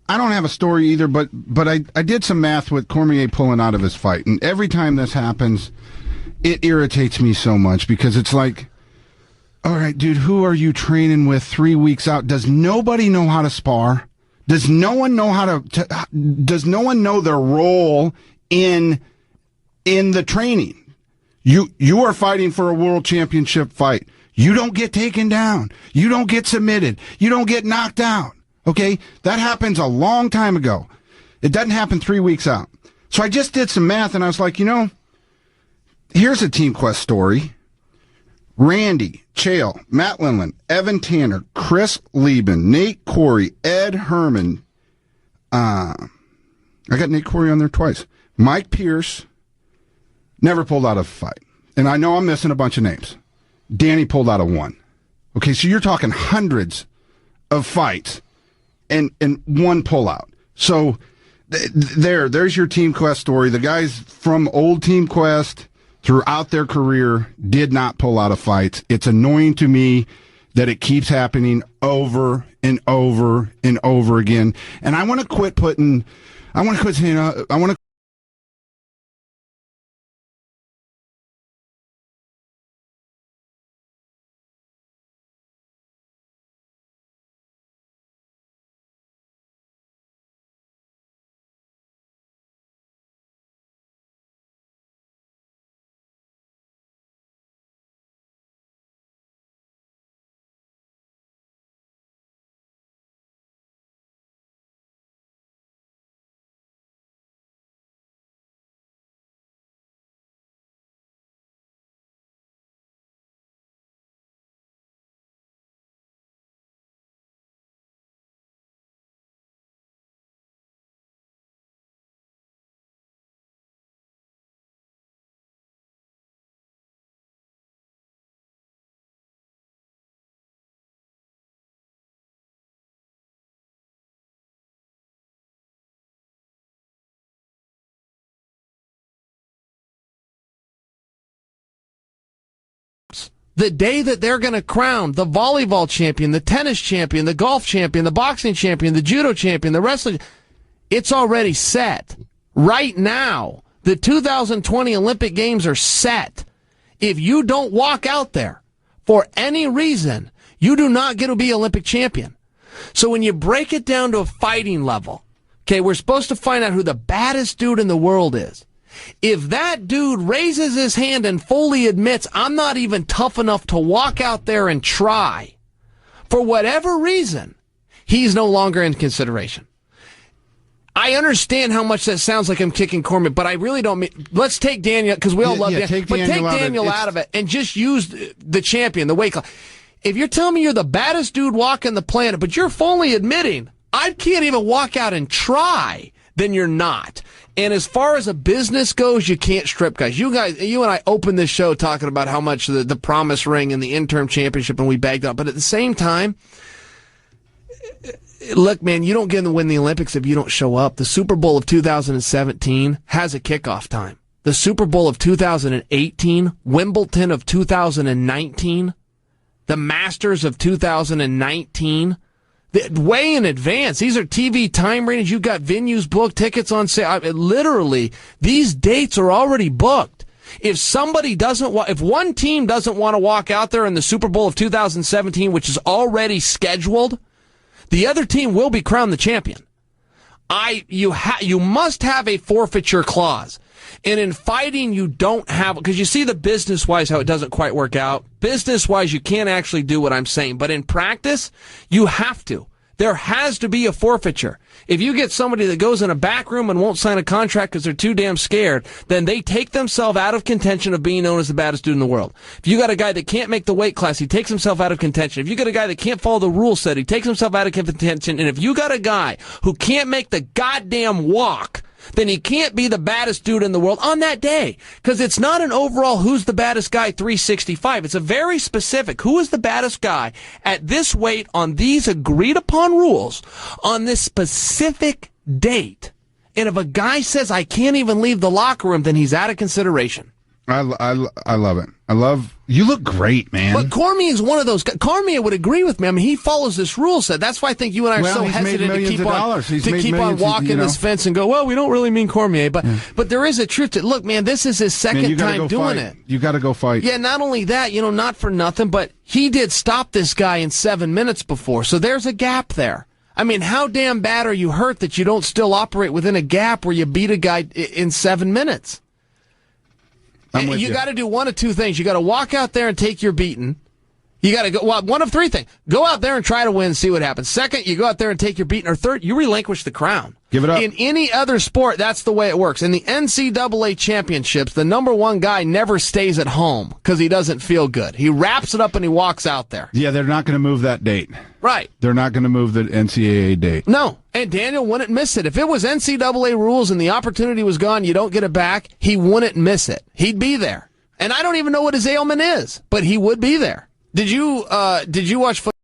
I don't have a story either, but I did some math with Cormier pulling out of his fight, and every time this happens, it irritates me so much because it's like, all right, dude, who are you training with 3 weeks out? Does nobody know how to spar? Does no one know does no one know their role in the training? You are fighting for a world championship fight. You don't get taken down. You don't get submitted. You don't get knocked out. Okay? That happens a long time ago. It doesn't happen 3 weeks out. So I just did some math and I was like, here's a Team Quest story. Randy, Chael, Matt Lindland, Evan Tanner, Chris Lieben, Nate Corey, Ed Herman. I got Nate Corey on there twice. Mike Pierce never pulled out of a fight. And I know I'm missing a bunch of names. Danny pulled out of one. Okay, so you're talking hundreds of fights and one pullout. So there's your Team Quest story. The guys from old Team Quest throughout their career did not pull out of fights. It's annoying to me that it keeps happening over and over and over again. And I want to quit saying, I want to the day that they're going to crown the volleyball champion, the tennis champion, the golf champion, the boxing champion, the judo champion, the wrestling, it's already set. Right now, the 2020 Olympic Games are set. If you don't walk out there for any reason, you do not get to be Olympic champion. So when you break it down to a fighting level, okay, we're supposed to find out who the baddest dude in the world is. If that dude raises his hand and fully admits, I'm not even tough enough to walk out there and try, for whatever reason, he's no longer in consideration. I understand how much that sounds like I'm kicking Cormier, but I really don't mean, let's take Daniel, because we all love Daniel, but take Daniel out of it and just use the champion, the weight class. If you're telling me you're the baddest dude walking the planet, but you're fully admitting, I can't even walk out and try, then you're not. And as far as a business goes, you can't strip guys. You and I opened this show talking about how much the promise ring and the interim championship, and we bagged up. But at the same time, look, man, you don't get to win the Olympics if you don't show up. The Super Bowl of 2017 has a kickoff time. The Super Bowl of 2018, Wimbledon of 2019, the Masters of 2019, way in advance. These are TV time ratings. You've got venues booked, tickets on sale. Literally, these dates are already booked. If somebody if one team doesn't want to walk out there in the Super Bowl of 2017, which is already scheduled, the other team will be crowned the champion. You must have a forfeiture clause. And in fighting, you don't have, because you see the business-wise how it doesn't quite work out. Business-wise, you can't actually do what I'm saying. But in practice, you have to. There has to be a forfeiture. If you get somebody that goes in a back room and won't sign a contract because they're too damn scared, then they take themselves out of contention of being known as the baddest dude in the world. If you got a guy that can't make the weight class, he takes himself out of contention. If you got a guy that can't follow the rule set, he takes himself out of contention. And if you got a guy who can't make the goddamn walk, then he can't be the baddest dude in the world on that day. Because it's not an overall who's the baddest guy 365. It's a very specific who is the baddest guy at this weight on these agreed upon rules on this specific date. And if a guy says I can't even leave the locker room, then he's out of consideration. I love it. I love You look great, man. But Cormier is one of those guys. Cormier would agree with me. I mean, he follows this rule set. That's why I think you and I are so hesitant to keep on walking this fence and go, well, we don't really mean Cormier. But there is a truth to it. Look, man, this is his second time doing it. You got to go fight. Yeah, not only that, not for nothing, but he did stop this guy in 7 minutes before. So there's a gap there. I mean, how damn bad are you hurt that you don't still operate within a gap where you beat a guy in 7 minutes? You got to do one of two things. You got to walk out there and take your beating. You got to go, one of three things. Go out there and try to win, see what happens. Second, you go out there and take your beating. Or third, you relinquish the crown. Give it up. In any other sport, that's the way it works. In the NCAA championships, the number one guy never stays at home because he doesn't feel good. He wraps it up and he walks out there. Yeah, they're not going to move that date. Right. They're not going to move the NCAA date. No. And Daniel wouldn't miss it. If it was NCAA rules and the opportunity was gone, you don't get it back, he wouldn't miss it. He'd be there. And I don't even know what his ailment is, but he would be there. Did you watch football?